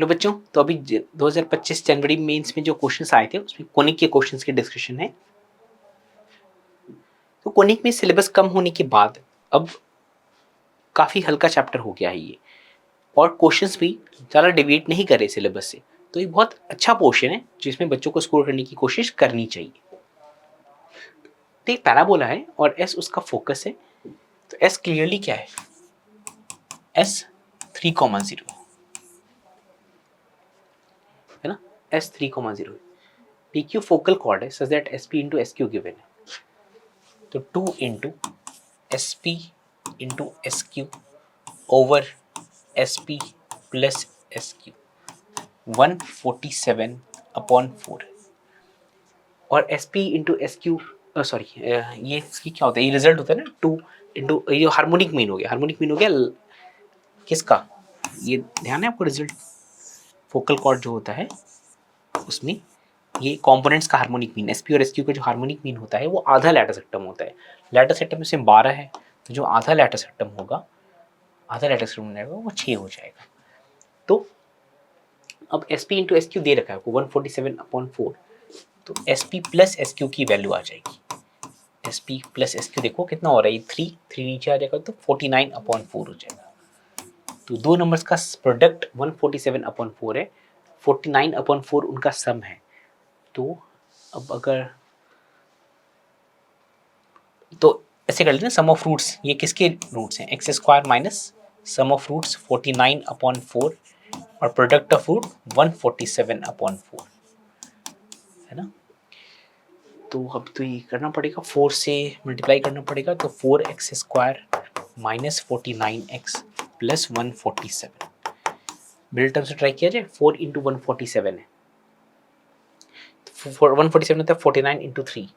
लो बच्चों, तो अभी 2025 जनवरी मेंस में जो क्वेश्चंस आए थे उसमें कोनिक के क्वेश्चंस की डिस्कशन है। तो कोनिक में सिलेबस कम होने के बाद अब काफ़ी हल्का चैप्टर हो गया है ये, और क्वेश्चंस भी ज़्यादा डिविएट नहीं कर रहे सिलेबस से। तो ये बहुत अच्छा पोर्शन है जिसमें बच्चों को स्कोर करने की कोशिश करनी चाहिए। तो एक पैराबोला है और एस उसका फोकस है। तो एस क्लियरली क्या है, एस 3,0 है ना, S 3,0 P Q focal chord है such that S P into S Q given है। तो 2 into S P into S Q over S P plus S Q 147/4 और S P into S Q sorry ये इसकी क्या होता है, ये रिजल्ट होता है ना 2 इंटू ये हार्मोनिक मीन हो गया, हार्मोनिक मीन हो गया किसका, ये ध्यान है आपको, रिजल्ट फोकल कॉर्ड जो होता है उसमें ये कंपोनेंट्स का हार्मोनिक मीन, एसपी और एसक्यू का जो हार्मोनिक मीन होता है वो आधा लैटिस सेक्टम होता है। लैटिस सेक्टम में से 12 है, तो जो आधा लैटिस सेक्टम होगा, आधा लैटिस सेक्टम रहेगा वो 6 हो जाएगा। तो अब एसपी इंटू एसक्यू दे रखा है आपको 147/4, तो एसपी प्लस एसक्यू की वैल्यू आ जाएगी। एसपी प्लस एसक्यू देखो कितना हो रहा है, 3 नीचे आ जाएगा तो 49/4 हो जाएगा। तो दो नंबर्स का प्रोडक्ट 147/4 है, 49/4 उनका सम है। तो अब अगर तो ऐसे कर लेते हैं, सम ऑफ रूट्स ये किसके रूट्स हैं, x square minus sum of roots 49/4 और प्रोडक्ट ऑफ रूट 147/4 है ना। तो अब तो ये करना पड़ेगा, 4 से मल्टीप्लाई करना पड़ेगा, तो 4x² minus 49x plus 147 middle term से ट्राई किया जाए। 4 इंटू 147 है, 147 होता है 49 इंटू 3,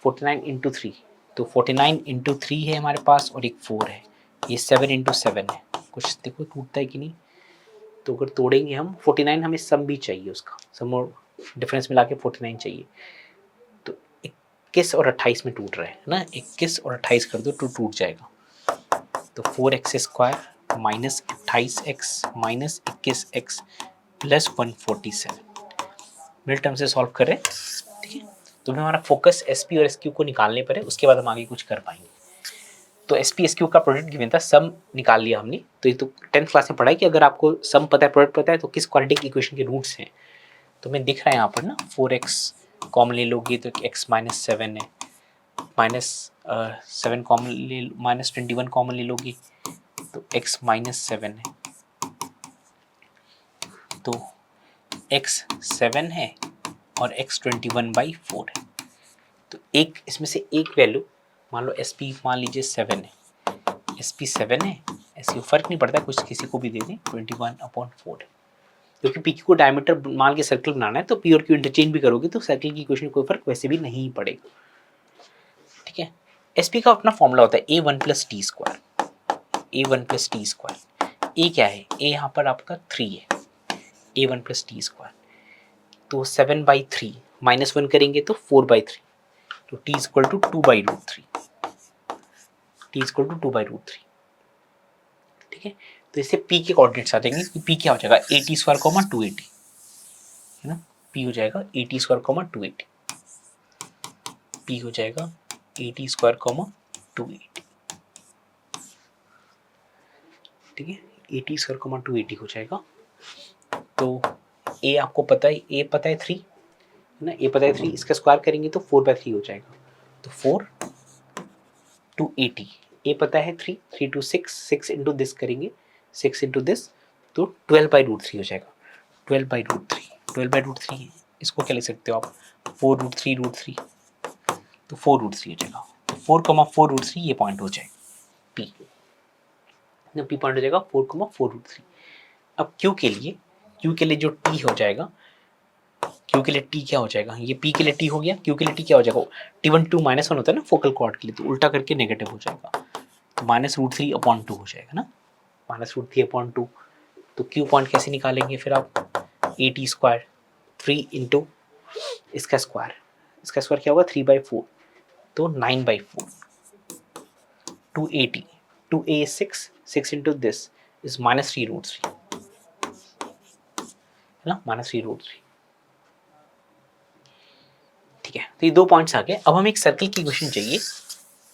49 इंटू 3, तो 49 इंटू 3 है हमारे पास और एक 4 है, ये 7 इंटू 7 है। कुछ देखो टूटता है कि नहीं, तो अगर तोड़ेंगे हम 49, हमें सम भी चाहिए उसका, सम और डिफरेंस मिला के 49 चाहिए। तो 21 और 28 में टूट रहा है ना, 21 और 28 कर दो तो टूट जाएगा। तो 4x² minus 28x minus 21x plus 147 middle term से सॉल्व कर रहे हैं, ठीक है। तो हमारा फोकस एसपी और एसक्यू को निकालने पर है, उसके बाद हम आगे कुछ कर पाएंगे। तो एसपी एसक्यू का प्रोडक्ट गिवन था, सम निकाल लिया हमने। तो ये तो 10th क्लास में पढ़ा है कि अगर आपको सम पता है, प्रोडक्ट पता है, तो किस क्वाड्रेटिक इक्वेशन के रूट्स हैं। तो मैं दिख रहा है यहाँ पर ना, 4x कॉमन ले लोगे तो x माइनस 7 है, माइनस 7 कॉमन ले, माइनस 21 कॉमन ले लोगे तो x माइनस 7 है, तो x 7 है और x 21/4 है। तो एक इसमें से एक वैल्यू मान लो एस पी मान लीजिए 7 है, एस पी 7 है, ऐसे फर्क नहीं पड़ता, कुछ किसी को भी दे दें, 21/4 है। क्योंकि पी क्यू को डायमीटर मान के सर्कल बनाना है, तो पी और क्यू इंटरचेंज भी करोगे तो सर्कल की इक्वेशन कोई फर्क वैसे भी नहीं पड़ेगा, ठीक है। एस पी का अपना फॉर्मूला होता है a1 + t², a1 + t²। ए क्या है, ए यहाँ पर आपका 3 है, a1 + t², तो 7/3 -1 करेंगे तो 4/3, तो t = 2/√3, t = 2/√3, ठीक है। तो इससे p के कोऑर्डिनेट्स आ जाएंगे कि p क्या हो जाएगा, 80² 280 है ना, p हो जाएगा 80² 280, p हो जाएगा 80² 280, ठीक है, 80² 280 हो जाएगा। तो a आपको पता है, a पता है 3 है ना, a पता है 3, इसका स्क्वायर करेंगे तो 4/3 हो जाएगा, तो 4 280, a पता है 3, 3 to 6, 6 इंटू दिस करेंगे, 6 इंटू दिस, तो 12/√3 हो जाएगा, 12/√3, 12/√3 इसको क्या लिख सकते हो आप, 4√3√3, तो 4√3 हो जाएगा, 4,4√3 ये पॉइंट हो जाएगा, पी पॉइंट हो जाएगा 4,4√3। अब क्यू के लिए जो टी हो जाएगा, क्यू के लिए टी क्या हो जाएगा, ये पी के लिए टी हो गया, क्यू के लिए टी क्या हो जाएगा, T1 2 -1 होता है ना फोकल कॉर्ड के लिए, तो उल्टा करके नेगेटिव हो जाएगा, तो -√3/2 हो जाएगा ना, -√3/2। तो क्यू पॉइंट कैसे निकालेंगे फिर आप, AT², 3 इंटू इसका स्क्वायर क्या होगा 3/4, तो 9/4, 280, 2a 6 इंटू दिस इज -3√3, है ना, -3√3। ठीक है, तो ये 2 पॉइंट्स आ गए। अब हमें एक सर्कल की इक्वेशन चाहिए,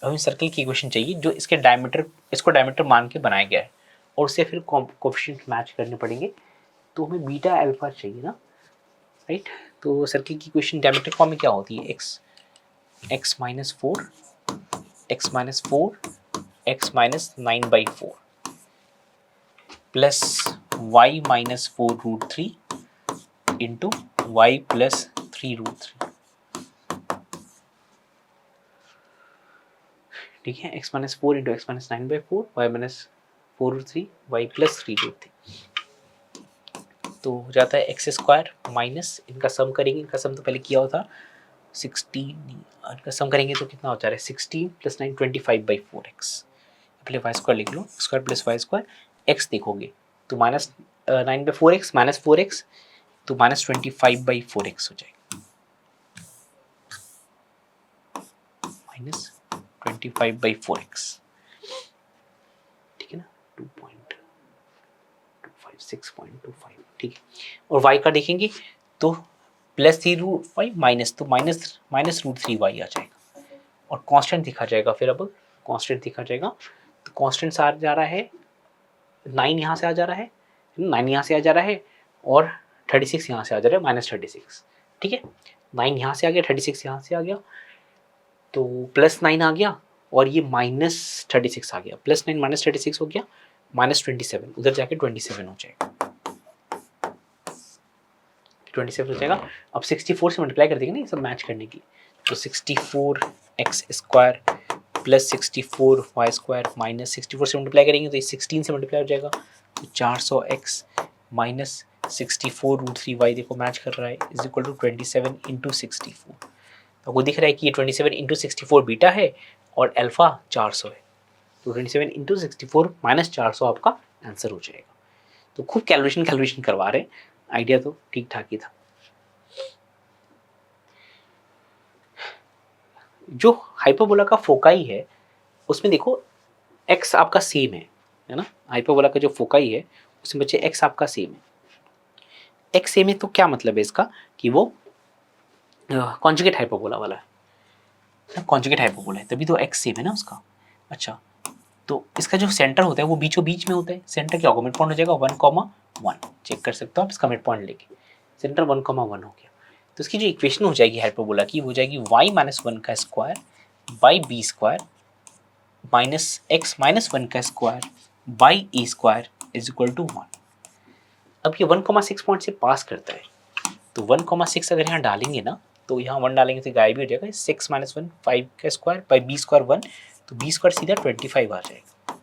हमें सर्कल की इक्वेशन चाहिए जो इसके डायमीटर, इसको डायमीटर मान के बनाया गया है, और उससे फिर कोएफिशिएंट मैच करने पड़ेंगे। तो हमें बीटा अल्फा चाहिए ना, राइट। तो सर्कल की इक्वेशन डायमीट्रिक फॉर्म में क्या होती है, x minus 4 x minus 4 x minus 9/4 plus y minus 4√3 into y plus 3√3। ठीक है, x minus 4 into x minus 9/4 y minus 4√3 y plus 3√3। तो हो जाता है x स्क्वायर माइनस, इनका सम करेंगे, इनका सम तो पहले किया हुआ था 16, इनका सम करेंगे तो कितना हो जा रहा है 16 प्लस 9 25/4x। पहले वाई स्क्वायर लिख लो, square plus Y square, X देखोगे तो माइनस 9/4x माइनस 4x, तो माइनस 25/4x हो जाएगा, माइनस 25/4x। ठीक है ना, 2.256.25। ठीक है, और y का देखेंगे तो +3√5 माइनस, तो -√3y आ जाएगा, और कांस्टेंट दिखा जाएगा। फिर अब कांस्टेंट दिखा जाएगा, तो कांस्टेंट आ जा रहा है 9, यहाँ से आ जा रहा है 9, यहाँ से आ जा रहा है, और 36 यहाँ से आ जा रहा है -36। ठीक है, 9 यहाँ से आ गया, 36 यहाँ से आ गया, तो +9 आ गया, और ये -36 आ गया, +9 -36 हो गया, -27, उधर जाके 27 हो जाएगा, 27 हो जाएगा। अब 64 से मल्टीप्लाई कर देंगे ना ये सब मैच करने की, तो 64x square plus 64y square minus 64 से मल्टीप्लाई करेंगे तो ये 16 से मल्टीप्लाई हो जाएगा, तो 400x माइनस 64√3y देखो मैच कर रहा है, इज इक्वल टू 27 इंटू 64। आपको दिख रहा है कि ये 27 इंटू 64 बीटा है और अल्फा 400 है, तो 27 इंटू 64 माइनस 400 आपका आंसर हो जाएगा। तो खूब कैलकुलेशन करवा रहे हैं, आइडिया तो ठीक ठाक ही था। जो हाइपरबोला का फोकाई है उसमें देखो x आपका सेम है ना, हाइपरबोला का जो फोकाई है उसमें बच्चे x आपका सेम है। x सेम है तो क्या मतलब है इसका कि वो कॉन्जुगेट हाइपरबोला वाला है, कॉन्जुगेट हाइपरबोला है, तभी तो x सेम है ना उसका। अच्छा, तो इसका जो सेंटर होता है वो बीचों बीच में होता है, सेंटर क्या होगा, मिड पॉइंट हो जाएगा 1,1, चेक कर सकते हो आप इसका मिड पॉइंट लेके, सेंटर 1,1 हो गया। तो इसकी जो इक्वेशन हो जाएगी हाइपरबोला की, वो जाएगी y माइनस 1 का square by b square minus x minus 1 का square by a square is equal to 1। अब ये 1,6 पॉइंट से पास करता है, तो 1,6 अगर यहाँ डालेंगे ना, तो यहाँ 1 डालेंगे तो गायब भी हो जाएगा, 6 माइनस 1 5 का स्क्वायर बाई बी स्क्वायर 1, तो बी स्क्वायर सीधा 25 आ जाएगा।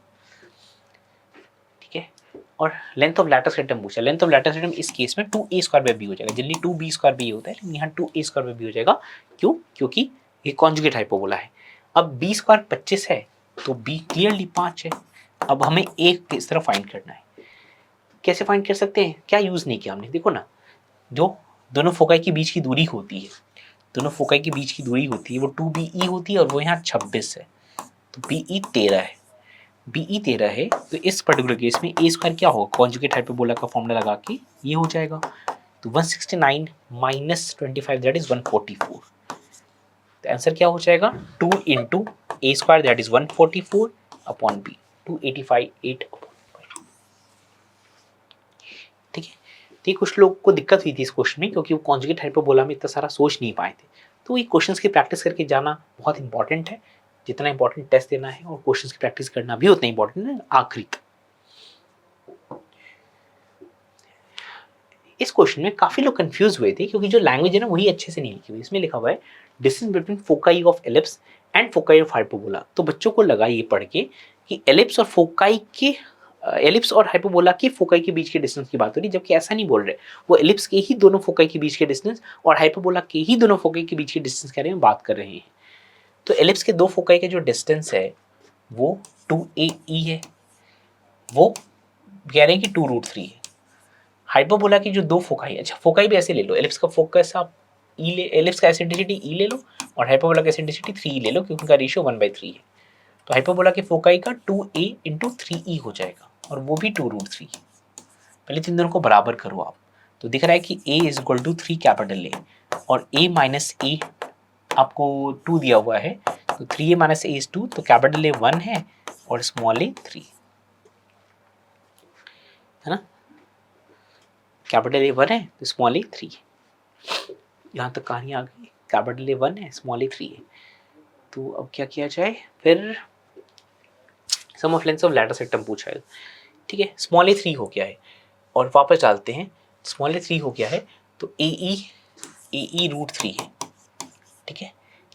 ठीक है, और लेंथ ऑफ लैटिस रेक्टम पूछा, लेंथ ऑफ लैटिस रेक्टम इस केस में 2a स्क्वायर बाई बी हो जाएगा, जनरली 2b स्क्वायर बी होता है, लेकिन यहाँ 2a स्क्वायर बाई बी हो जाएगा। क्यों, क्योंकि ये कॉन्जुगेट हाइपरबोला है। अब b स्क्वायर 25 है तो b क्लियरली 5 है। अब हमें a किस तरह फाइंड करना है, कैसे फाइंड कर सकते हैं, क्या यूज नहीं किया हमने, देखो ना, जो दोनों फोकाई के बीच की दूरी होती है, दोनों फोकाई के बीच की दूरी होती है वो 2be होती है, और वो यहाँ 26 है, तो be 13 है, be 13 है। तो इस पर्टिकुलर केस में a स्क्वायर क्या होगा, कॉन्जुगेट हाइपरबोला का फॉर्मूला लगा के ये हो जाएगा, तो 169 माइनस 25 दैट इज 144। तो आंसर क्या हो जाएगा, 2 into a square that is 144 upon b, 285 8 upon. ठीक है, तो ये कुछ लोग को दिक्कत हुई थी इस क्वेश्चन में, क्योंकि वो कॉन्जुगेट हाइपरबोला में इतना सारा सोच नहीं पाए थे। तो ये क्वेश्चंस की प्रैक्टिस करके जाना बहुत इंपॉर्टेंट है, जितना इंपॉर्टेंट टेस्ट देना है और क्वेश्चंस की प्रैक्टिस करना भी उतना इंपॉर्टेंट है आखिरी तक। इस क्वेश्चन में काफी लोग कंफ्यूज हुए थे, क्योंकि जो लैंग्वेज है ना वही अच्छे से नहीं लिखी हुई, इसमें लिखा हुआ है distance between foci of ellipse and foci of hyperbola. तो बच्चों को लगा ये पढ़ के कि एलिप्स और फोकाई के एलिप्स और हाइपरबोला की फोकाई के बीच के डिस्टेंस की बात हो रही, जबकि ऐसा नहीं बोल रहे, वो एलिप्स के ही दोनों फोकाई के बीच के डिस्टेंस और हाइपरबोला के ही दोनों फोकाई के बीच के डिस्टेंस के बारे में बात कर रहे हैं। तो एलिप्स के दो फोकाई का जो डिस्टेंस है वो 2AE है, वो कह रहे हैं कि 2√3 है। हाइपरबोला की जो दो फोकाई, अच्छा फोकाई भी ऐसे ले लो, एलिप्स का फोकस आप ई ले, एलिप्स का एसेंट्रिसिटी ई ले लो और हाइपरबोला का एसेंट्रिसिटी 3 ले लो, क्योंकि उनका रेशियो 1/3 है। तो हाइपरबोला के फोकाई का 2a इंटू 3e हो जाएगा, और वो भी 2√3। पहले तीन दोनों को बराबर करो आप, तो दिख रहा है कि a is equal to 3 capital A और a माइनस ए आपको 2 दिया हुआ है, तो 3a माइनस ए इज 2, तो कैपिटल A 1 है और स्मॉल a 3 है ना। कैपिटल A 1 है तो स्मॉल a 3 है। यहाँ तक कहानी आ गई। कैपिटल A 1 है, स्मॉल a 3 है। तो अब क्या किया जाए, फिर सम ऑफ लेंथ्स ऑफ लैडर सेक्टम पूछा है, ठीक है। स्मॉल a 3 हो गया है और वापस डालते हैं, स्मॉल a 3 हो गया है तो ए रूट 3 है, ठीक है।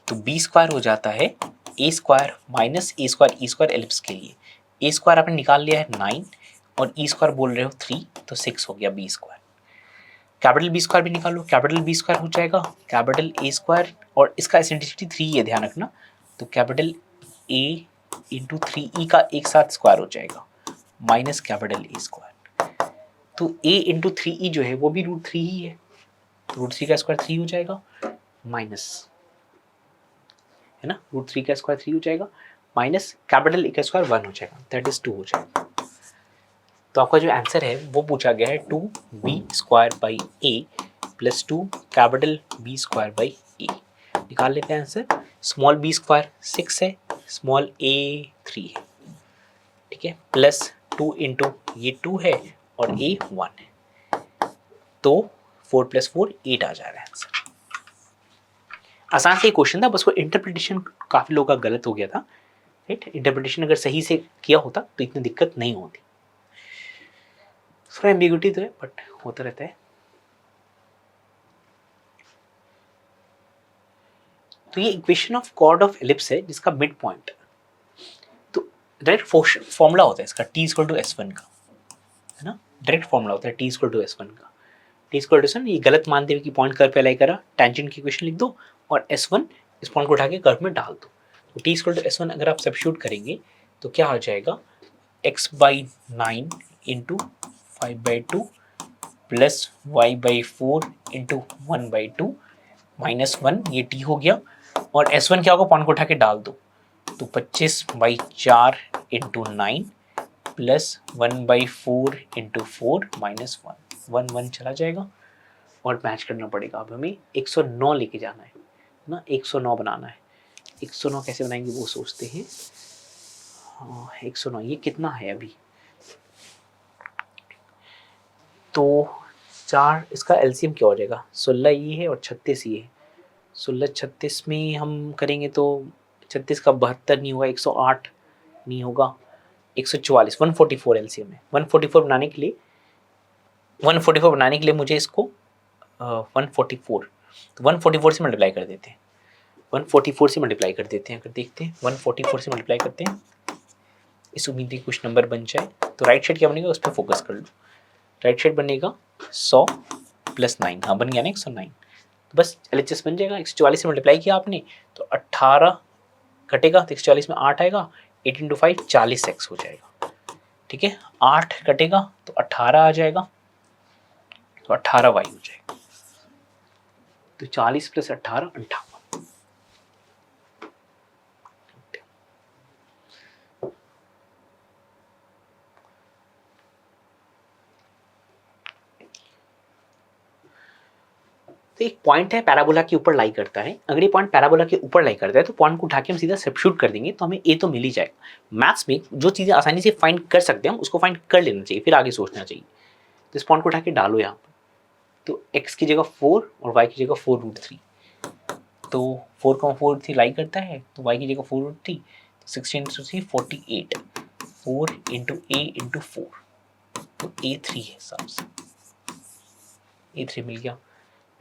तो बी स्क्वायर हो जाता है ए स्क्वायर माइनस ए स्क्वायर ई स्क्वायर एलिप्स के लिए। ए स्क्वायर आपने निकाल लिया है 9 और ई स्क्वायर बोल रहे हो 3, तो 6 हो गया b square. Capital B square भी निकालो, कैपिटल बी स्क्वायर हो जाएगा कैपिटल ए स्क्वायर और इसका एसेंट्रिसिटी 3 है, ध्यान रखना। तो कैपिटल ए इंटू 3e का एक साथ स्क्वायर हो जाएगा माइनस कैपिटल ए स्क्वायर। तो a इंटू 3e जो है वो भी रूट 3 ही है, तो रूट 3 का स्क्वायर 3 हो जाएगा माइनस, है ना, रूट 3 का स्क्वायर 3 हो जाएगा माइनस कैपिटल ए का स्क्वायर 1 हो जाएगा, दैट इज 2 हो जाएगा। तो आपका जो आंसर है वो पूछा गया है 2b square by A plus 2 capital B square by A. निकाल लेते हैं आंसर। स्मॉल बी स्क्वायर 6 है, स्मॉल a 3 है, ठीक है, प्लस 2 इंटू ये 2 है और a 1 है, तो 4 प्लस 4 8 आ जा रहा है आंसर। आसान से क्वेश्चन था, बस वो इंटरप्रिटेशन काफ़ी लोगों का गलत हो गया था, राइट। इंटरप्रिटेशन अगर सही से किया होता तो इतनी दिक्कत नहीं होती। थोड़ा एम्बिग्युइटी तो है बट होता रहता है। तो ये equation of chord of ellipse है जिसका मिड पॉइंट, तो डायरेक्ट फॉर्मूला होता है इसका t इक्वल टू s1 का, है ना। डायरेक्ट फॉर्मूला होता है t इक्वल टू s1 का। t इक्वल टू s1 ये गलत मानते हुए कि पॉइंट कर्व पे अलाई करा, टेंजेंट की इक्वेशन लिख दो और s1 इस पॉइंट को उठा के कर्व में डाल दो। तो t इक्वल टू s1 अगर आप सब्स्टिट्यूट करेंगे तो क्या हो जाएगा, x by 9 into 5/2 plus y by 4 into 1/2 minus 1, ये t हो गया। और s1 क्या होगा, पॉइंट को उठा के डाल दो, तो 25/4 इंटू 9 प्लस 1/4 इंटू 4 माइनस 1 1 चला जाएगा और मैच करना पड़ेगा। अब हमें 109 लेके जाना है ना, 109 बनाना है। 109 कैसे बनाएंगे वो सोचते हैं। 109 ये कितना है अभी, तो 4 इसका एलसीएम क्या हो जाएगा, 16 ये है और 36 ये है। 16 36 में हम करेंगे तो 36 का 72 नहीं होगा, 108 नहीं होगा, 144 144 एलसीएम है। 144 बनाने के लिए 144 बनाने के लिए मुझे इसको 144 तो 144 से मल्टीप्लाई कर देते हैं, 144 से मल्टीप्लाई कर देते हैं। अगर देखते हैं 144 से मल्टीप्लाई करते हैं, इस उम्मीद में कुछ नंबर बन जाए। तो राइट साइड क्या बनेगा उस पर फोकस कर लो। राइट साइड बनेगा 100 प्लस 9, हाँ बन गया ना 109, तो बस एलएचएस बन जाएगा। 144 से मल्टीप्लाई किया आपने तो 18 कटेगा, तो 144 में 8 आएगा, 8 इंटू 5 40x हो जाएगा, ठीक है। 8 कटेगा तो 18 आ जाएगा, तो 18y हो जाएगा। तो 40 प्लस 18 58। तो एक पॉइंट है पैराबोला के ऊपर लाई करता है, अगर ये पॉइंट पैराबोला के ऊपर लाई करता है तो पॉइंट को उठा के हम सीधा सब्स्टिट्यूट कर देंगे तो हमें ए तो मिल ही जाएगा। मैथ्स में जो चीज़ें आसानी से फाइंड कर सकते हैं हम उसको फाइंड कर लेना चाहिए, फिर आगे सोचना चाहिए। तो इस पॉइंट को उठा के डालो यहाँ पर, तो x की जगह 4 और y की जगह 4√3, तो 4,4 लाई करता है तो y की जगह 4√3, 16 × 3 48, 4 इंटू a इंटू 4, तो a3 है हिसाब से, a3 मिल गया।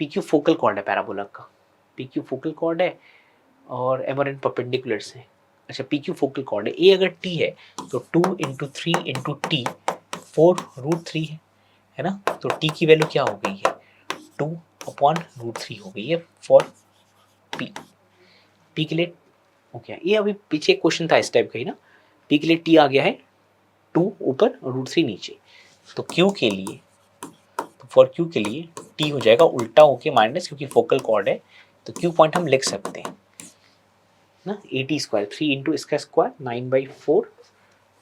PQ फोकल कॉर्ड है पैराबोला का, PQ फोकल कॉर्ड है और एम एन परपेंडिकुलर्स हैं। अच्छा PQ फोकल कॉर्ड है, ए अगर t है तो 2 इंटू 3 इंटू टी 4√3 है ना। तो t की वैल्यू क्या हो गई है, 2/√3 हो गई है फॉर p के लिए हो गया। ये अभी पीछे एक क्वेश्चन था इस टाइप का ही ना, p के लिए t आ गया है 2 ऊपर और √3 नीचे, तो q के लिए, तो फॉर q के लिए t हो जाएगा उल्टा होके माइनस, क्योंकि फोकल कॉर्ड है तो q पॉइंट हम लिख सकते हैं ना, 80² 3 इंटू इसका स्क्वायर 9/4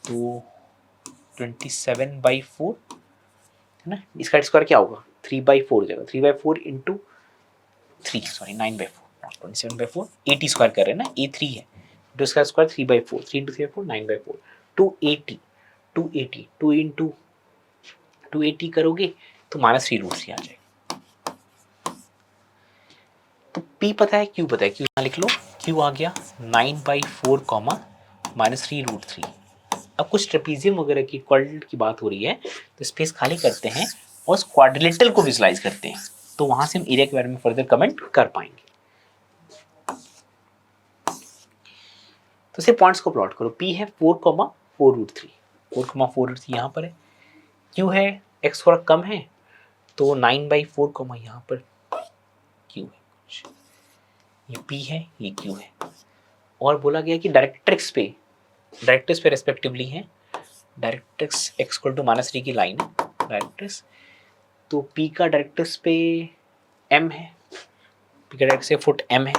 तो 27/4 है ना। इसका स्क्वायर क्या होगा 3/4 हो जाएगा, 3/4 इंटू 3, सॉरी 9/4, 27/4, 80 स्क्वायर कर रहे हैं ना, A3 है तो इसका स्क्वायर 3/4, 3 इंटू 3/4 9/4, 280, 280, 2 इंटू 280 करोगे तो -3√3 आ जाएगा। तो P पता है, Q पता है, Q यहाँ लिख लो, Q आ गया 9/4 -3√3। अब कुछ ट्रेपीजियम वगैरह की क्वाड्रिलेटरल की बात हो रही है तो स्पेस खाली करते हैं और उस क्वाड्रिलेटरल को विजुलाइज करते हैं, तो वहां से हम एरिया के बारे में फर्दर कमेंट कर पाएंगे। तो सिर्फ पॉइंट्स को प्लॉट करो। P है 4,4√3, 4,4√3 यहाँ पर है। Q है x थोड़ा कम है तो 9/4, यहाँ पर Q है, ये P है, ये Q है। और बोला गया कि डायरेक्ट्रिक्स पे रेस्पेक्टिवली है, डायरेक्ट्रिक्स x इक्वल टू -3 की लाइन है डायरेक्ट्रिक्स, तो P का डायरेक्ट्रिक्स पे m है, P का डायरेक्ट्रिक्स से फुट m है,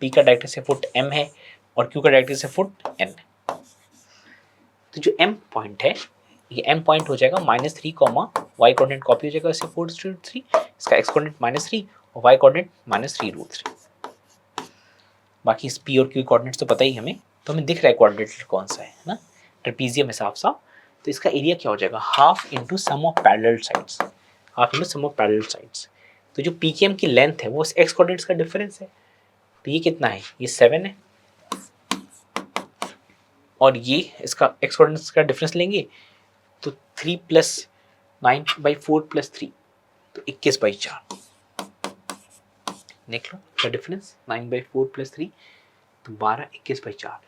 P का डायरेक्ट्रिक्स से फुट m है और Q का डायरेक्ट्रिक्स से फुट n है। तो जो m पॉइंट है, ये m पॉइंट हो जाएगा -3, y कोऑर्डिनेट कॉपी हो जाएगा इससे 4√3, इसका x कोऑर्डिनेट -3 और y कोऑर्डिनेट -3√3। बाकी इस P और Q कोऑर्डिनेट्स तो पता ही हमें, तो हमें दिख रहा है कोऑर्डिनेट कौन सा है ना, ट्रेपीजियम है साफ साफ। तो इसका एरिया क्या हो जाएगा, half into sum of parallel sides, half into sum of parallel sides. तो जो PKM की लेंथ है वो x कोऑर्डिनेट्स का डिफरेंस है, तो ये कितना है, ये 7 है और ये इसका x कोऑर्डिनेट्स का डिफरेंस लेंगे तो 3 + 9/4 + 3, तो 21/4। देख लो क्या डिफरेंस, 9/4 + 3 तो 12, 21/4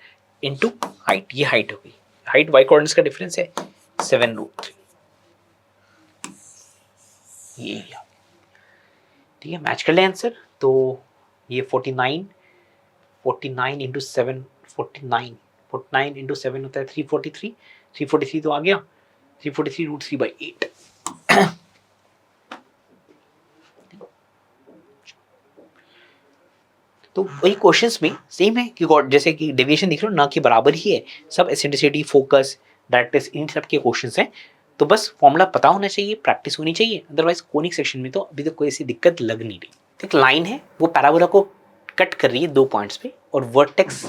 इंटू हाइट, ये हाइट हो गई, हाइट y कोऑर्डिनेट्स का डिफरेंस है 7√3, ये एरिया। ठीक है, मैच कर ले आंसर। तो ये 49 इंटू 7, 49 इंटू 7 होता है 343, 343 तो आ गया 343√3/8। तो वही क्वेश्चंस में सेम है कि जैसे कि डेविएशन दिख रहे हो ना कि बराबर ही है, सब एसेंट्रिसिटी, फोकस, डायरेक्ट्रिक्स, इन सब के क्वेश्चंस हैं। तो बस फॉर्मूला पता होना चाहिए, प्रैक्टिस होनी चाहिए, अदरवाइज कोनिक सेक्शन में तो अभी तक कोई ऐसी दिक्कत लग नहीं रही। एक लाइन है वो पैराबोला को कट कर रही है 2 पॉइंट्स पे और वर्टेक्स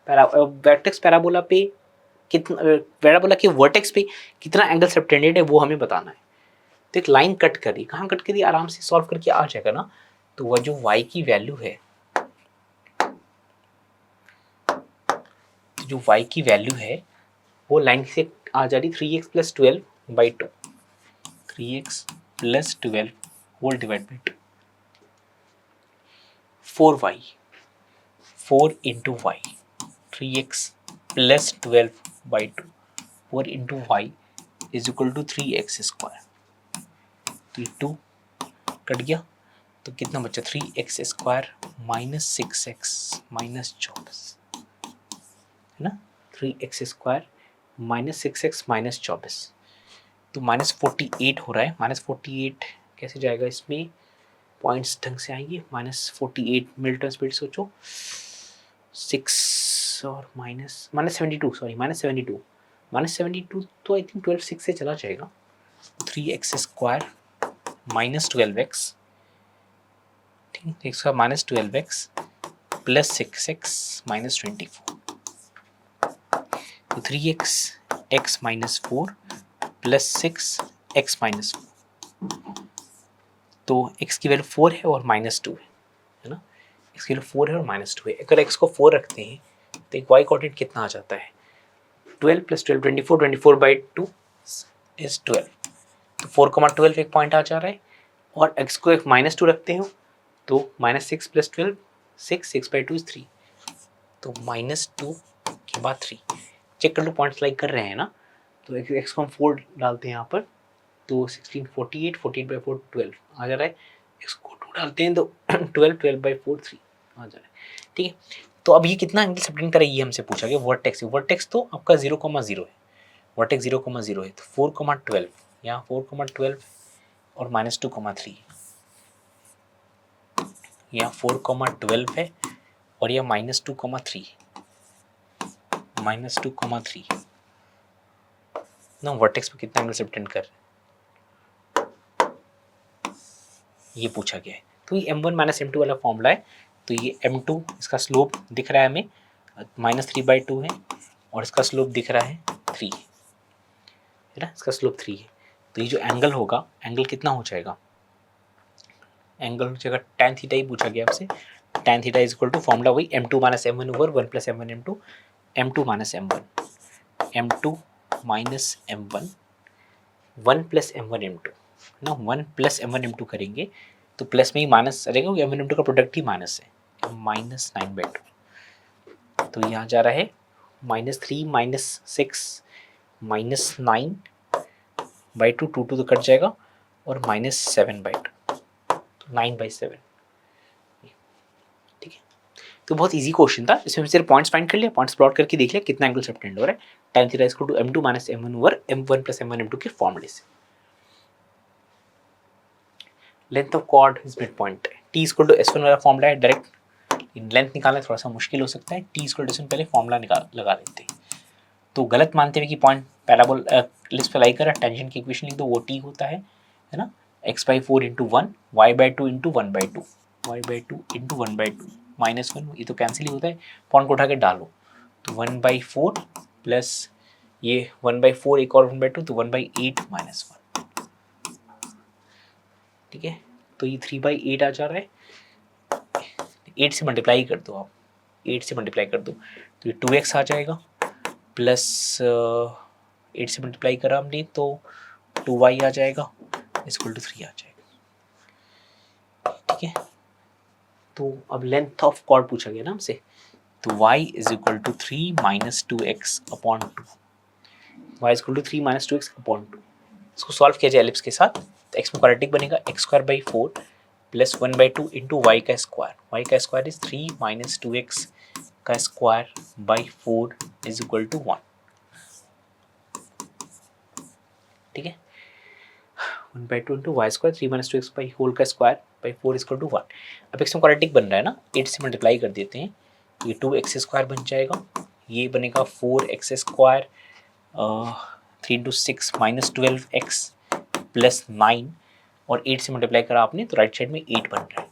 पैराबोला पे कितना, पैराबोला के वर्टेक्स पे कितना एंगल सबटेंडेड है वो हमें बताना है। तो एक लाइन कट करी, कहाँ कट करी, आराम से सॉल्व करके आ जाएगा ना। तो वह जो y की वैल्यू है, जो y की वैल्यू है वो लाइन से आ जा रही 3x + 12/2, 3x + 12 whole divide by 2, 4y, 4 into y, 3x + 12/2, 4 into y is equal to 3x square. तो 2 कट गया तो कितना बचा, 3x स्क्वायर -6x -24 है ना, 3x स्क्वायर -6x -24, तो -48 हो रहा है। -48 कैसे जाएगा, इसमें पॉइंट्स ढंग से आएंगे, -48 मिल्टन स्पीड सोचो, 6 और -72, सॉरी -72 तो आई थिंक 12 6 से चला जाएगा, 3x स्क्वायर -12x, ठीक है, इसका -12x + 6x -24, तो 3x x -4 + 6 x -4, तो x की वैल्यू 4 है और -2 है ना, x की वैल्यू 4 है और -2 है। अगर x को 4 रखते हैं तो एक y कोऑर्डिनेट कितना आ जाता है, 12 + 12 24, 24/2 इज 12, तो 4,12 एक पॉइंट आ जा रहा है। और x को एक -2 रखते हो तो -6 + 12 6, 6/2 इज 3, तो -2 के बाद 3, चेक कर लो पॉइंट्स लाइक कर रहे हैं ना। तो x को हम 4 डालते हैं यहाँ पर, तो 16 48, 48/4 12 आ जा रहा है, इसको 2 डालते हैं तो 12, 12/4 3 आ जा रहा है। ठीक है, तो अब ये कितना एंगल सबटेंड करेगा ये हमसे पूछा गया। वर्टेक्स तो आपका 0,0 है, वर्टेक्स 0,0 है, तो 4,12 यहाँ 4,12 और -2,3 यहाँ 4,12 है और यह -2,3 ना, वर्टेक्स पे कितना एंगल सबटेंड कर रहे हैं, ये पूछा गया है। तो ये m1 माइनस m2 वाला फॉर्मूला है। तो ये m2 इसका स्लोप दिख रहा है हमें -3/2 है और इसका स्लोप दिख रहा है 3 है ना, इसका स्लोप 3 है। तो ये जो एंगल होगा, एंगल कितना हो जाएगा, एंगल हो जाएगा tan थीटा ही पूछा गया आपसे। tan theta is equal to formula वही m2 minus m1 over 1 plus m1 m2, m2 minus m1, m2 minus m1, 1 plus m1 m2 ना, 1 प्लस m1 m2 करेंगे तो प्लस में ही माइनस रहेगा क्योंकि m1 m2 का प्रोडक्ट ही माइनस है, -9/2। तो यहाँ जा रहा है -3 -6 -9/2, 2 तो कट जाएगा और -7/2, तो 9/7। ठीक है, तो बहुत इजी क्वेश्चन था, इसमें सिर्फ पॉइंट्स फाइंड कर लिया, पॉइंट्स प्लॉट करके देख लिया कितना एंगल सबटेंड हो रहा है। tan theta equal to m2 minus m1 over m1 plus m1 m2 के फॉर्मूले से। Length of chord is mid point, t equal to s1 वाला फॉर्मूला है, डायरेक्ट लेंथ निकालना थोड़ा सा मुश्किल हो सकता है, t इक्वल टू s1 पहले फॉर्मूला लगा लेते हैं। तो गलत मानते हुए कि पॉइंट पैराबोल लिस्ट पे लाई करा, टेंजेंट की इक्वेशन लिख दो, वो t होता है ना, x/4 into 1 y/2 into 1/2 y/2 into 1/2 -1, ये तो कैंसिल ही होता है, पॉइंट को उठा के डालो तो 1/4 प्लस ये 1/4 एक और 1/2 तो 1/8 -1। ठीक है, तो ये 3/8 आ जा रहा है, 8 से मल्टीप्लाई कर दो आप, 8 से मल्टीप्लाई कर दो तो ये 2x आ जाएगा, प्लस 8 से मल्टीप्लाई करा हमने तो 2y आ जाएगा, इक्वल टू 3 आ जाएगा। ठीक है, तो अब लेंथ ऑफ कॉर्ड पूछा गया ना हमसे, तो y is equal to 3 minus 2x upon 2, y is equal to 3 minus 2x upon 2। इसको सॉल्व किया जाए एलिप्स के साथ, तो x में क्वाड्रेटिक बनेगा x²/4 प्लस 1/2 इंटू वाई का स्क्वायर, वाई का स्क्वायर इज 3 माइनस 2x का square by 4 is equal to 1। ठीक है, 1/2 into Y square 3 minus 2x by whole का square by 4 is equal to 1। अब x में क्वाड्रेटिक बन रहा है ना, 8 से मल्टीप्लाई कर देते हैं, ये 2x² बन जाएगा, ये बनेगा 4x² 3 into 6 minus 12x plus 9 और 8 से मल्टीप्लाई करा आपने तो राइट साइड में 8 बन रहा है।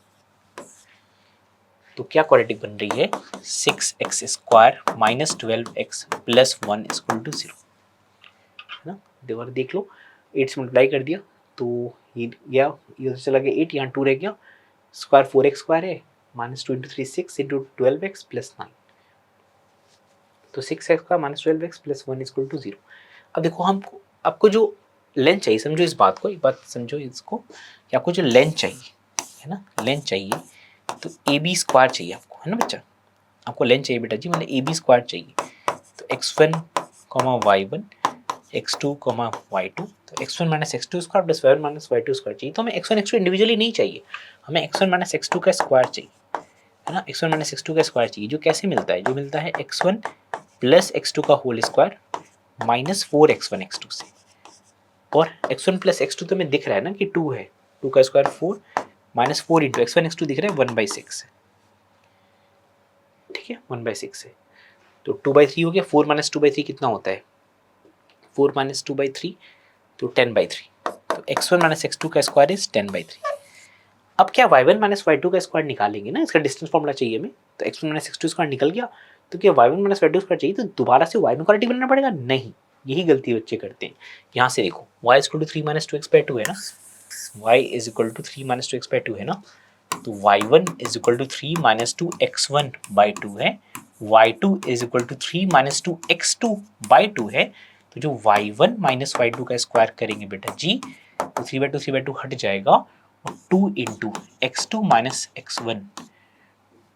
तो क्या क्वाड्रेटिक बन रही है, 6x² minus 12x plus 1 equal to 0 है ना। दोबारा देख लो, 8 से मल्टीप्लाई कर दिया तो ये गया, ये चला गया 8, यहाँ 2 रह गया, स्क्वायर 4x² है, -2 इंटू 3 6 इंटू 12x प्लस 9, तो 6x² minus 12x plus 1 equal to 0। अब देखो हमको, आपको जो लेंथ चाहिए, समझो इस बात को, एक बात समझो इसको कि आपको जो लेंथ चाहिए है ना, लेंथ चाहिए तो AB² चाहिए आपको, है ना बच्चा, आपको लेंथ चाहिए बेटा जी, मतलब AB² चाहिए। तो x1, y1, x2, y2, तो x1 minus x2 square plus y1 minus y2 square चाहिए। तो हमें x1 x2 इंडिविजुअली नहीं चाहिए, हमें x1 माइनस x2 का स्क्वायर चाहिए, है ना, x1 माइनस x2 का स्क्वायर चाहिए, जो कैसे मिलता है, जो मिलता है x1 प्लस x2 का whole square minus 4x1 x2 से, और x1 प्लस x2 तो हमें दिख रहा है ना कि 2 है, 2 का square 4 minus 4 into x1 x2 दिख रहा है 1/6 है। ठीक है, 1/6 है, तो 2/3 हो गया, 4 माइनस 2/3 कितना होता है, 4 माइनस 2/3 तो 10/3, तो x1 माइनस x2 का स्क्वायर इज 10/3। अब क्या y1 माइनस y2 का स्क्वायर निकालेंगे ना, इसका डिस्टेंस फॉर्मूला चाहिए हमें, तो x1 माइनस x2 स्क्वायर निकल गया, तो क्या y1 माइनस y2 स्क्वायर चाहिए तो दोबारा से y में क्वाड्रेटिक बनाना पड़ेगा, नहीं, यही गलती बच्चे करते हैं। यहाँ से देखो y equal to 3 minus 2x/2 है ना, y is equal to 3 minus 2x/2 है ना, तो y1 is equal to 3 minus 2x1/2 है, y2 is equal to 3 minus 2x2/2 है। तो जो y1 माइनस y2 का स्क्वायर करेंगे बेटा जी, तो 3/2 हट जाएगा और 2 into x2 minus x1,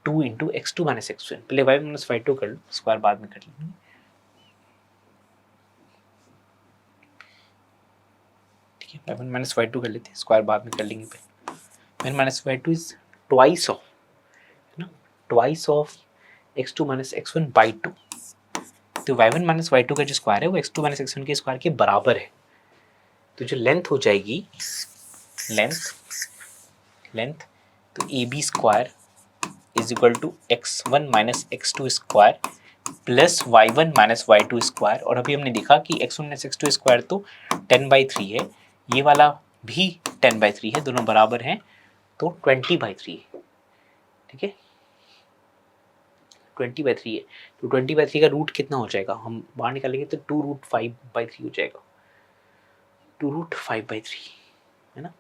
2 into x2 minus x1, पहले y1 माइनस y2 कर लो, स्क्वायर बाद में कर लेंगे। ठीक है, y1 माइनस y2 कर लेते हैं, स्क्वायर बाद में कर लेंगे पहले। y1 minus y2 is twice of, है ना, twice of x2 minus x1 by 2, तो y1 माइनस y2 का जो स्क्वायर है वो x2 माइनस x1 के स्क्वायर के बराबर है। तो जो लेंथ हो जाएगी, लेंथ तो AB² is equal to x1 minus x2 square plus y1 minus y2 square, और अभी हमने देखा कि x1 माइनस x2 स्क्वायर तो 10/3 है, ये वाला भी 10/3 है, दोनों बराबर हैं, तो 20/3 है, ठीक है, 20/3 है। तो 20/3 का रूट कितना हो जाएगा, हम बाहर निकालेंगे तो 2√5/3 हो जाएगा, 2√5/3 है ना,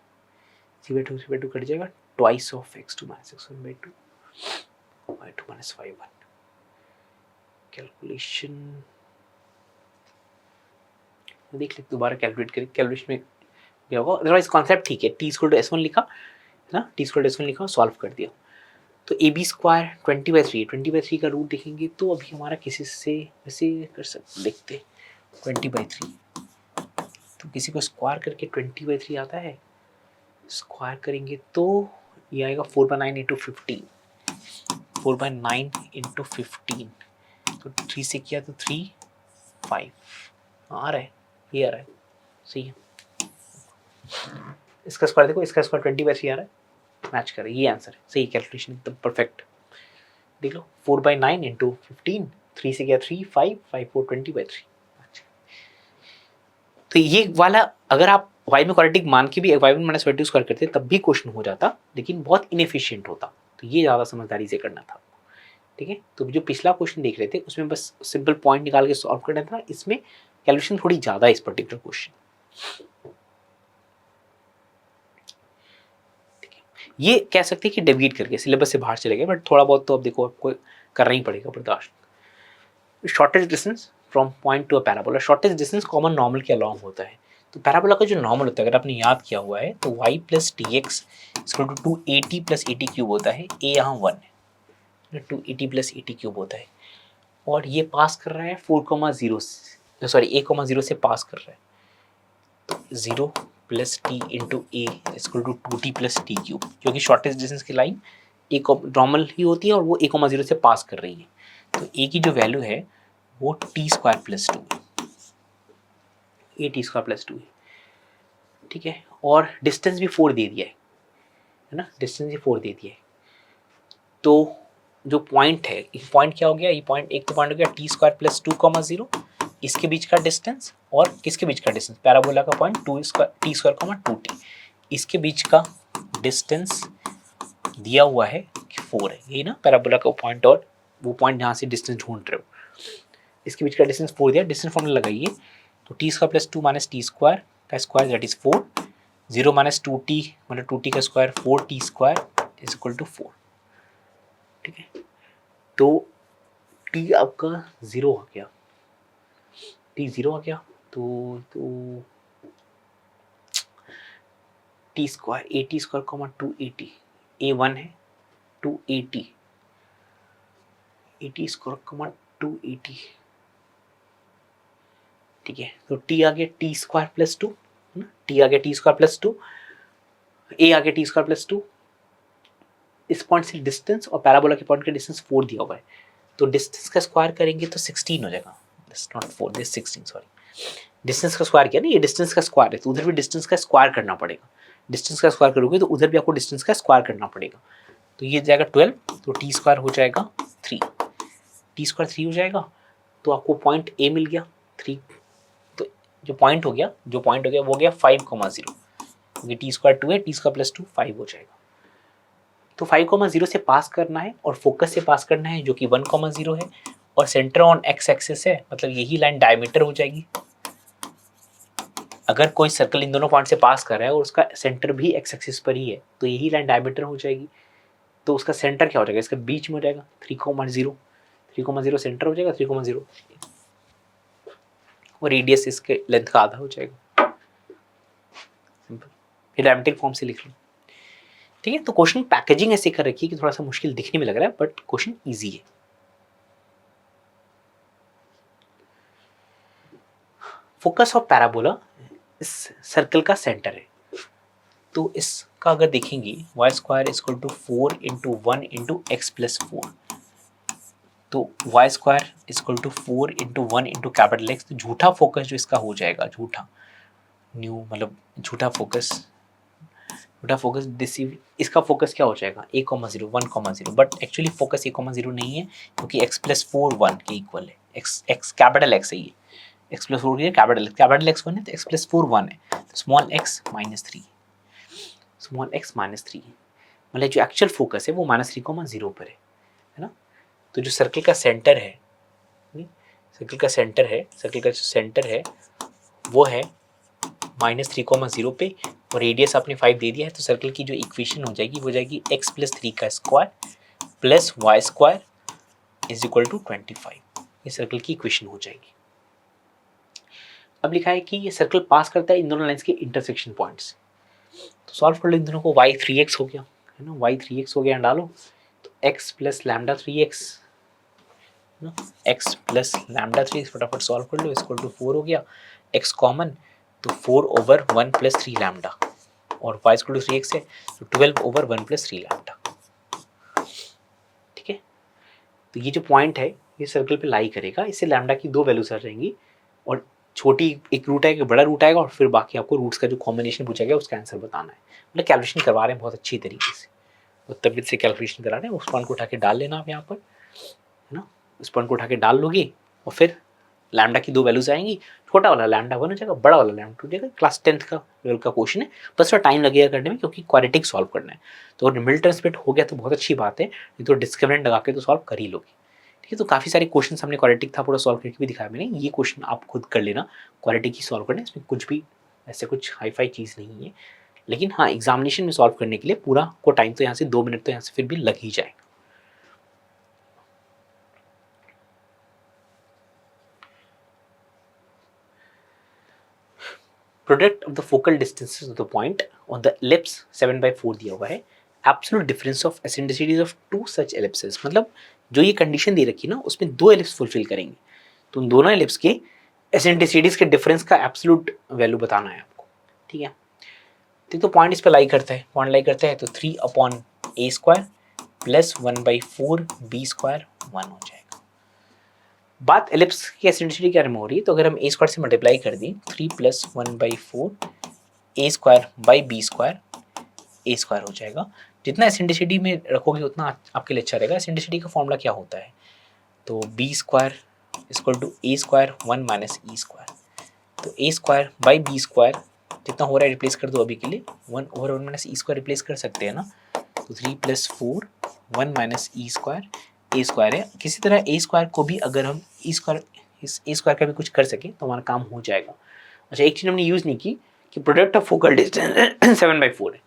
3/2 कट जाएगा, twice of x2 - x1/2 y2 - y1। Calculation देख ले, दोबारा कैलकुलेट करें, कैलकुलेशन में क्या होगा, अदरवाइज कॉन्सेप्ट ठीक है, t=s1 लिखा है ना, t=s1 लिखा, सॉल्व कर दिया। तो ab² 20/3, 20/3 का रूट देखेंगे तो अभी हमारा किसी से वैसे कर सकते, देखते 20/3, तो किसी को स्क्वायर करके 20/3 आता है, स्क्वायर करेंगे तो ये आएगा 4/9 इंटू 15, 4/9 इंटू 15, तो 3 से किया तो 3 5 आ रहा है, ये आ रहा है, सही है। इसका स्क्वायर देखो, इसका स्क्वायर 20/3 आ रहा है, मैच कर, ये आंसर है, सही कैलकुलेशन एकदम परफेक्ट। देख लो 4/9 इंटू 15, 3 से किया 3 5 5 4 20/3। तो ये वाला अगर आप y में क्वाड्रेटिक मान के भी y1 - y2 स्क्वायर करते तब भी क्वेश्चन हो जाता, लेकिन बहुत इनएफिशिएंट होता, तो ये ज़्यादा समझदारी से करना था, ठीक है। तो जो पिछला क्वेश्चन देख रहे थे उसमें बस सिंपल पॉइंट निकाल के सॉल्व करना था, इसमें कैलकुलेशन थोड़ी ज़्यादा है इस पर्टिकुलर क्वेश्चन। ये कह सकते हैं कि डेविएट करके सिलेबस से बाहर चले गए, बट थोड़ा बहुत तो अब देखो आपको करना ही पड़ेगा बर्दाश्त। Shortest distance from point to a parabola, shortest distance common normal के अलॉन्ग होता है, तो पैराबोला का जो नॉर्मल होता है अगर आपने याद किया हुआ है तो y + dx = 280 + 80³ होता है, a यहाँ 1 है, 280 + 80³ होता है, और ये पास कर रहा है 4,0 से, सॉरी 1,0 से पास कर रहा है, तो 0 + t into a = 2t + t³, क्योंकि शॉर्टेज डिस्टेंस की लाइन एक नॉर्मल ही होती है और वो 1,0 से पास कर रही है, तो a की जो वैल्यू है वो t² + 2 है, a t² + 2 है, ठीक है। और डिस्टेंस भी 4 दे दिया है ना, डिस्टेंस भी 4 दे दिया है, तो जो पॉइंट है, पॉइंट क्या हो गया, ये पॉइंट एक तो पॉइंट हो गया t² + 2, 0, इसके बीच का डिस्टेंस और किसके बीच का डिस्टेंस, पैराबोला का पॉइंट t², 2t, इसके बीच का डिस्टेंस दिया हुआ है कि 4 है, यही ना पैराबोला का पॉइंट, और वो पॉइंट जहाँ से डिस्टेंस ढूंढ रहे हो, इसके बीच का डिस्टेंस 4 दिया, डिस्टेंस फॉर्मूला लगाइए, तो t² + 2 - t² का स्क्वायर दैट इज 4, 0 - 2t मतलब 2t का स्क्वायर 4t² = 4, ठीक है। तो t आपका 0 आ गया, t 0 आ गया, तो t², at², 280, a 1 है, 280, at², 280, ठीक है। तो t आ गया t² + 2, t आ गया t² + 2, a आ गया t² + 2, इस पॉइंट से डिस्टेंस और पैराबोला के पॉइंट का डिस्टेंस 4 दिया हुआ है, तो डिस्टेंस का स्क्वायर करेंगे तो 16 हो जाएगा, this not 4, this 16, sorry, distance का स्क्वायर किया ना, ये डिस्टेंस का स्क्वायर है, तो उधर भी डिस्टेंस का स्क्वायर करना पड़ेगा, डिस्टेंस का स्क्वायर करोगे तो उधर भी आपको डिस्टेंस का स्क्वायर करना पड़ेगा, तो ये जाएगा 12, तो t² हो जाएगा 3, t² 3 हो जाएगा, तो आपको पॉइंट ए मिल गया 3, तो जो पॉइंट हो गया वो गया 5,0, क्योंकि t² 2 है, t² + 2 5 हो जाएगा, तो 5,0 से पास करना है और फोकस से पास करना है जो कि 1,0 है, और सेंटर ऑन x एक्सिस है, मतलब यही लाइन डायमीटर हो जाएगी। अगर कोई सर्कल इन दोनों पॉइंट से पास कर रहा है और उसका सेंटर भी x एक्सिस पर ही है, तो यही लाइन डायमीटर हो जाएगी, तो उसका सेंटर क्या हो जाएगा, इसके बीच में हो जाएगा 3,0, 3,0 सेंटर हो जाएगा, 3,0 और रेडियस इसके लेंथ का आधा हो जाएगा, सिंपल, ये डायमेट्रिक फॉर्म से लिख लो, ठीक है। तो क्वेश्चन पैकेजिंग ऐसे कर रखी है कि थोड़ा सा मुश्किल दिखने में लग रहा है, बट क्वेश्चन इजी है। फोकस ऑफ पैराबोला इस सर्कल का सेंटर है, तो इसका अगर देखेंगे y² = 4 × 1 × x + 4, तो y² = 4 × 1 × कैपिटल X, तो झूठा फोकस जो इसका हो जाएगा, झूठा न्यू मतलब झूठा फोकस डिसीव, इसका फोकस क्या हो जाएगा 1,0, 1,0, बट एक्चुअली फोकस 1,0 नहीं है, क्योंकि x + 4 1 के इक्वल है, x कैपिटल X है, ये x + 4 है, कैपिटल X 1 है, तो x + 4 1 है, तो स्मॉल x - 3, स्मॉल x - 3, मतलब जो एक्चुअल फोकस है वो -3,0 पर है ना। तो जो सर्कल का सेंटर है, सर्कल का जो सेंटर है वो है -3,0 पे, और रेडियस आपने 5 दे दिया है, तो सर्कल की जो इक्वेशन हो जाएगी वो हो जाएगी x+3 का square plus Y square is equal to 25। ये सर्कल की इक्वेशन हो जाएगी। अब लिखा है कि ये सर्कल पास करता है इन दोनों लाइंस के इंटरसेक्शन पॉइंट्स। तो सॉल्व कर लो इन दोनों को, y 3x हो गया है ना, y 3x हो गया, डालो तो x plus lambda 3x, x plus lambda 3x, फटाफट सॉल्व कर लो, इक्वल टू 4 हो गया, x कॉमन तो 4/1 प्लस 3 लैम्डा, और y इक्वल टू 3x है तो 12/1 प्लस 3 लैम्डा। ठीक है, तो ये जो पॉइंट है ये सर्कल पे लाई करेगा, इससे लैम्डा की 2 वैल्यूज आ जाएंगी, और छोटी एक रूट आएगा, बड़ा रूट आएगा, और फिर बाकी आपको रूट्स का जो कॉम्बिनेशन पूछा गया उसका आंसर बताना है। मतलब कैलकुलेशन करवा रहे हैं बहुत अच्छी तरीके से, और तबियत से कैलकुलेशन करा रहे हैं। उस पॉइंट को उठा के डाल लेना आप यहाँ पर, है ना, उस पॉइंट को उठा के डाल लोगे, और फिर लैम्डा की 2 वैल्यूज आएंगी, छोटा वाला लैम्डा 1 हो जाएगा, बड़ा वाला लैम्डा 2 हो जाएगा। क्लास 10th का लेवल का क्वेश्चन है, बस थोड़ा टाइम लगेगा करने में क्योंकि क्वाड्रेटिक सॉल्व करना है। तो अगर मिल्टन स्प्लिट हो गया तो बहुत अच्छी बात है, नहीं तो डिस्क्रिमिनेंट लगा के तो सॉल्व कर ही लोगे। ठीक है, तो काफ़ी सारे क्वेश्चन हमने क्वाड्रेटिक था पूरा सॉल्व करके भी दिखाया मैंने। ये क्वेश्चन आप खुद कर लेना, क्वाड्रेटिक ही सॉल्व करना है, इसमें कुछ भी ऐसे कुछ हाई फाई चीज़ नहीं है। लेकिन हाँ, एग्जामिनेशन में सॉल्व करने के लिए पूरा को टाइम तो यहाँ से 2 मिनट तो यहाँ से फिर भी लग ही जाएगा। Product of the focal distances of the point on the ellipse 7/4 दिया हुआ है। Absolute difference of eccentricities of 2 सच एलिप्सेस, मतलब जो ये कंडीशन दे रखी है ना उसमें 2 एलिप्स फुलफिल करेंगे, तो उन दोनों एलिप्स के एसेंट्रिसिटीज के डिफरेंस का एब्सोल्यूट वैल्यू बताना है आपको। ठीक है, तो पॉइंट इस पर लाई करता है, पॉइंट लाई करता है तो 3/a² प्लस 1/4 b² 1 हो जाएगा। बात एलिप्स की एसेंट्रिसिटी क्या हो रही है, तो अगर हम a² से मल्टीप्लाई कर दें 3 + 1/4 a² बाई b² a² हो जाएगा। जितना एसेंट्रिसिटी में रखोगे उतना आपके लिए अच्छा रहेगा। एसेंट्रिसिटी का फॉर्मूला क्या होता है, तो b² equal to a² 1 minus e², तो a² बाई b² जितना हो रहा है रिप्लेस कर दो अभी के लिए, 1/1 माइनस e² रिप्लेस कर सकते हैं ना, तो 3 + 4 1 माइनस e² a² है। किसी तरह a² को भी अगर हम इस a² का भी कुछ कर सकें तो हमारा काम हो जाएगा। अच्छा, एक चीज़ हमने यूज़ नहीं की कि प्रोडक्ट ऑफ फोकल डिस्टेंस 7/4 है।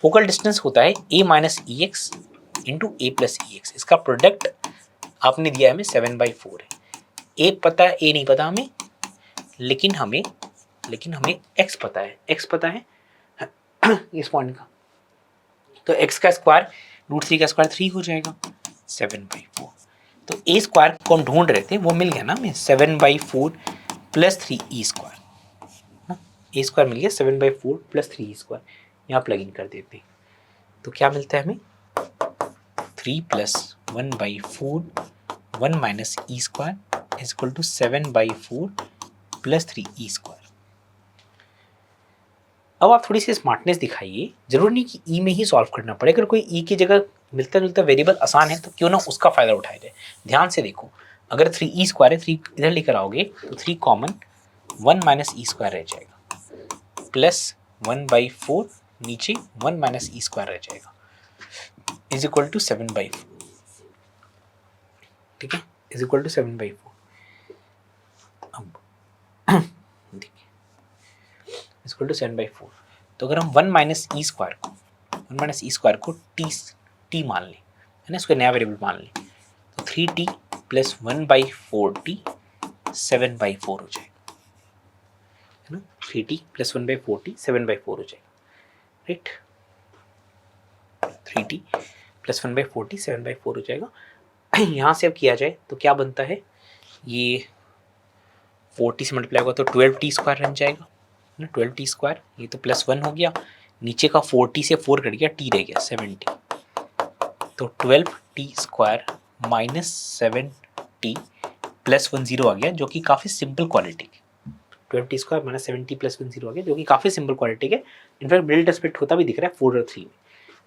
फोकल डिस्टेंस होता है a minus E x into A plus E x, इसका प्रोडक्ट आपने दिया है हमें 7/4 है। a पता है, a नहीं पता हमें, लेकिन हमें x पता है, x पता है इस पॉइंट का, तो x का स्क्वायर √3 का स्क्वायर 3 हो जाएगा 7/4। तो a² को हम ढूंढ रहे थे, वो मिल गया ना हमें 7/4 प्लस 3e², a² मिल गया 7/4 प्लस 3e², यहाँ प्लग इन कर देते हैं तो क्या मिलता है हमें 3 + 1/4 1 minus e² is equal to 7/4 plus 3e²। अब आप थोड़ी सी स्मार्टनेस दिखाइए, जरूरी नहीं कि ई में ही सॉल्व करना पड़े, अगर कोई ई की जगह मिलता जुलता वेरिएबल आसान है तो क्यों ना उसका फायदा उठाया जाए। ध्यान से देखो, अगर 3e² है, 3 इधर लेकर आओगे तो 3 कॉमन 1 माइनस e² रह जाएगा, प्लस 1/4 नीचे 1 माइनस e² रह जाएगा इज इक्वल टू 7/4। ठीक है, इज इक्वल टू 7/4। अब देखिए इज इक्वल टू 7/4, तो अगर हम 1 माइनस e² को टी मान लें, है ना, इसको नया वेरिएबल मान लें, तो 3t प्लस 1/4t 7/4 हो जाएगा, है ना, 3t प्लस 1/4t 7/4 हो जाएगा, राइट, 3t प्लस 1/4t 7/4 हो जाएगा। यहाँ से अब किया जाए तो क्या बनता है, ये 40 से मल्टीप्लाई होगा तो 12t² बन जाएगा, 12t², ये तो +1 हो गया, नीचे का 40 से 4 कट गया, t रह गया 70, तो 12t² माइनस 7t प्लस 1 0 आ गया, जो कि काफ़ी सिंपल क्वालिटी है। 12t² माइनस 7t प्लस 1 0 आ गया, जो कि काफ़ी सिंपल क्वालिटी है। इनफैक्ट मिडिल स्प्लिट होता भी दिख रहा है 4 और 3 में।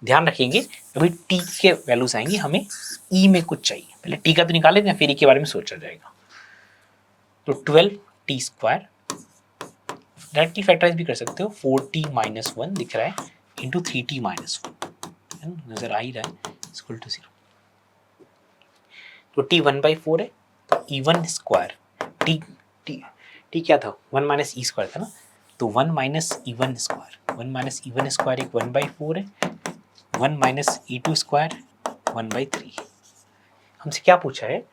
ध्यान रखेंगे अभी t के वैल्यूज आएंगी, हमें e में कुछ चाहिए, पहले t का तो निकाले थे, फिर e के बारे में सोचा जाएगा। तो 12t² डायरेक्टली फैक्टराइज भी कर सकते हो, 4t - 1 दिख रहा है इंटू 3t - 1, है ना, नजर आ ही रहा है, इक्वल टू 0। तो टी 1/4 है, तो E1 square T T T क्या था, 1 माइनस ई स्क्वायर था ना, तो 1 minus E1 square, 1 minus E1 square एक 1/4 है, 1 माइनस E2 स्क्वायर 1/3। हमसे क्या पूछा है,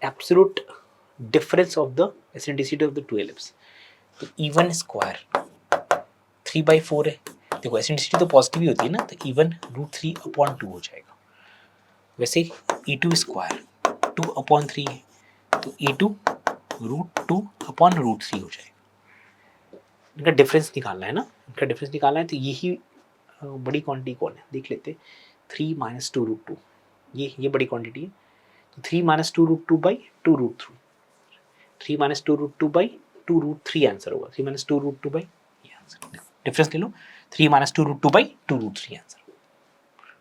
absolute difference of the eccentricity of the two ellipse. तो E1 स्क्वायर 3/4 है, देखो एसेंट्रिसिटी तो पॉजिटिव ही होती है ना, तो E1 √3/2 हो जाएगा। वैसे E2 स्क्वायर 2/3 है, तो E2 √2/√3 हो जाएगा। इनका डिफरेंस निकालना है ना, इनका डिफरेंस निकालना है, तो यही बड़ी क्वांटिटी कौन है देख लेते हैं, 3 माइनस 2√2, ये बड़ी क्वांटिटी है, तो 3 माइनस 2√2/2√3, 3 माइनस 2√2/2√3 आंसर होगा, 3 माइनस 2√2 बाई, डिफरेंस ले लो, 3 माइनस 2√2/2√3 आंसर।